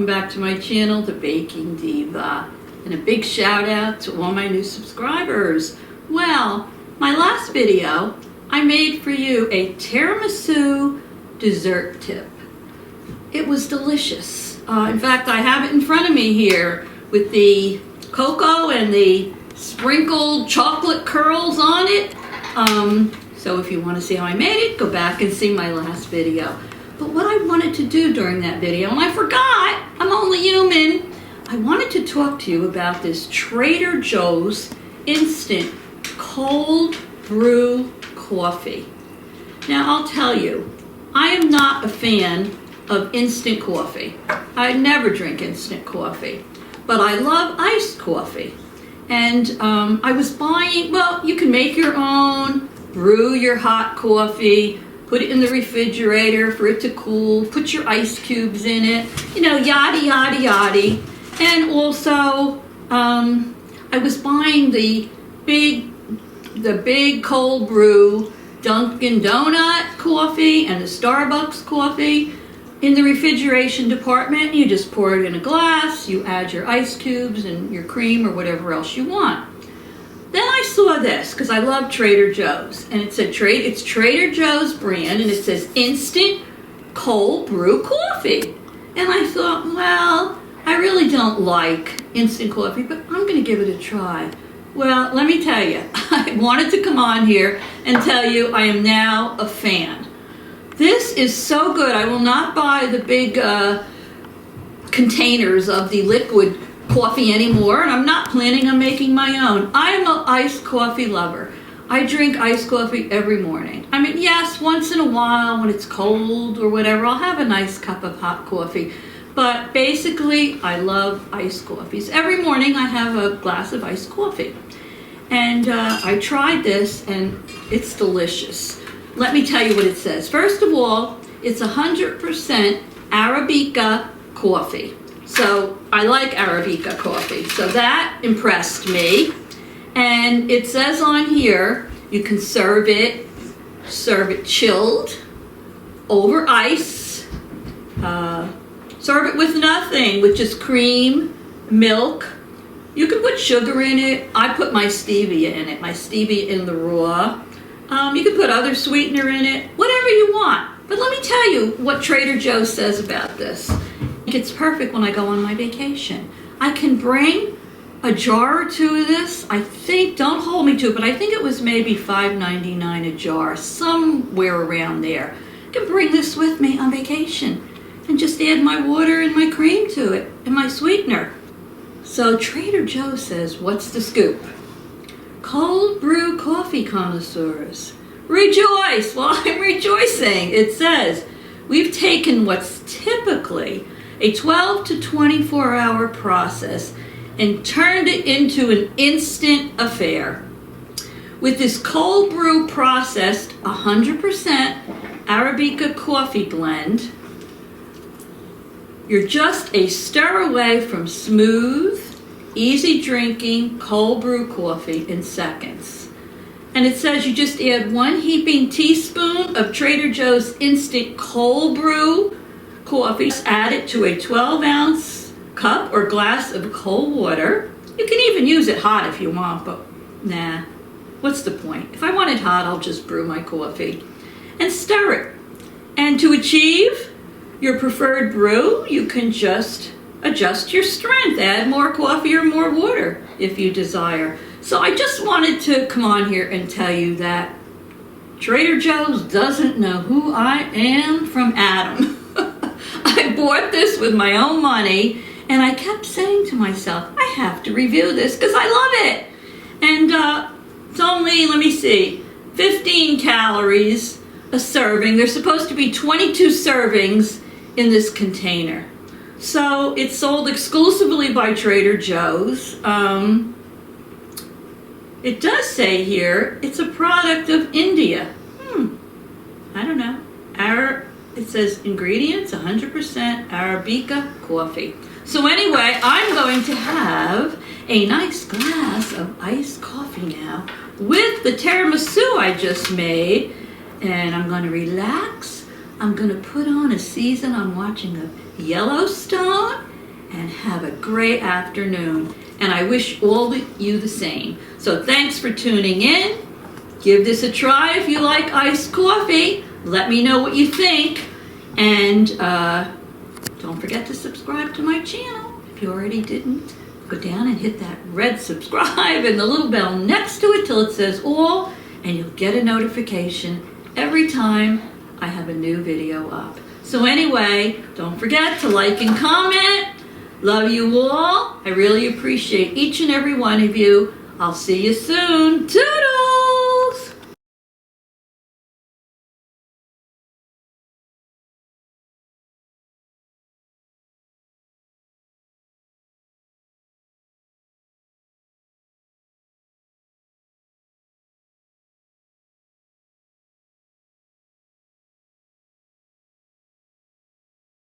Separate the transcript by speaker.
Speaker 1: welcome back to my channel, The Baking Diva. And a big shout out to all my new subscribers. Well, my last video, I made for you a tiramisu dessert tip. It was delicious. In fact, I have it in front of me here with the cocoa and the sprinkled chocolate curls on it. So if you want to see how I made it, go back and see my last video. But what I wanted to do during that video, and I forgot, I'm only human, I wanted to talk to you about this Trader Joe's instant cold brew coffee. Now I'll tell you, I am not a fan of instant coffee. I never drink instant coffee, but I love iced coffee. And I was buying, well, you can make your own, brew your hot coffee, put it in the refrigerator for it to cool, put your ice cubes in it, you know, yada, yada, yada. And also, I was buying the big cold brew Dunkin' Donut coffee and the Starbucks coffee in the refrigeration department. You just pour it in a glass, you add your ice cubes and your cream or whatever else you want. Then I saw this, because I love Trader Joe's, and it said it's Trader Joe's brand, and it says instant cold brew coffee. And I thought, well, I really don't like instant coffee, but I'm going to give it a try. Well, let me tell you, I wanted to come on here and tell you I am now a fan. This is so good. I will not buy the big containers of the liquid coffee anymore, and I'm not planning on making my own. I am an iced coffee lover. I drink iced coffee every morning. I mean, yes, once in a while when it's cold or whatever, I'll have a nice cup of hot coffee. But basically, I love iced coffees. Every morning I have a glass of iced coffee. And I tried this, and it's delicious. Let me tell you what it says. First of all, it's 100% Arabica coffee. So I like Arabica coffee. So that impressed me. And it says on here, you can serve it chilled, over ice, serve it with nothing, with just cream, milk. You can put sugar in it. I put my stevia in it, my stevia in the raw. You can put other sweetener in it, whatever you want. But let me tell you what Trader Joe says about this. It's perfect when I go on my vacation. I can bring a jar or two of this. I think, don't hold me to it, but I think it was maybe $5.99 a jar, somewhere around there. I can bring this with me on vacation and just add my water and my cream to it and my sweetener. So Trader Joe says, what's the scoop? Cold brew coffee connoisseurs, rejoice! Well, I'm rejoicing. It says, we've taken what's typically a 12 to 24 hour process and turned it into an instant affair. With this cold brew processed 100% Arabica coffee blend, you're just a stir away from smooth, easy drinking cold brew coffee in seconds. And it says you just add 1 heaping teaspoon of Trader Joe's instant cold brew coffee, add it to a 12-ounce cup or glass of cold water. You can even use it hot if you want, but nah, what's the point? If I want it hot, I'll just brew my coffee. And stir it. And to achieve your preferred brew, you can just adjust your strength, add more coffee or more water if you desire. So I just wanted to come on here and tell you that Trader Joe's doesn't know who I am from Adam. I bought this with my own money, and I kept saying to myself, I have to review this because I love it. And it's only, let me see, 15 calories a serving. There's supposed to be 22 servings in this container. So it's sold exclusively by Trader Joe's. It does say here it's a product of India. I don't know. It says ingredients 100% Arabica coffee. So anyway, I'm going to have a nice glass of iced coffee now with the tiramisu I just made, and I'm going to relax. I'm going to put on a season. I'm watching a Yellowstone, and have a great afternoon. And I wish all of you the same. So thanks for tuning in. Give this a try if you like iced coffee. Let me know what you think. And don't forget to subscribe to my channel if you already didn't. Go down and hit that red subscribe and the little bell next to it till it says all, and you'll get a notification every time I have a new video up. So anyway, don't forget to like and comment. Love you all. I really appreciate each and every one of you. I'll see you soon. Toodles!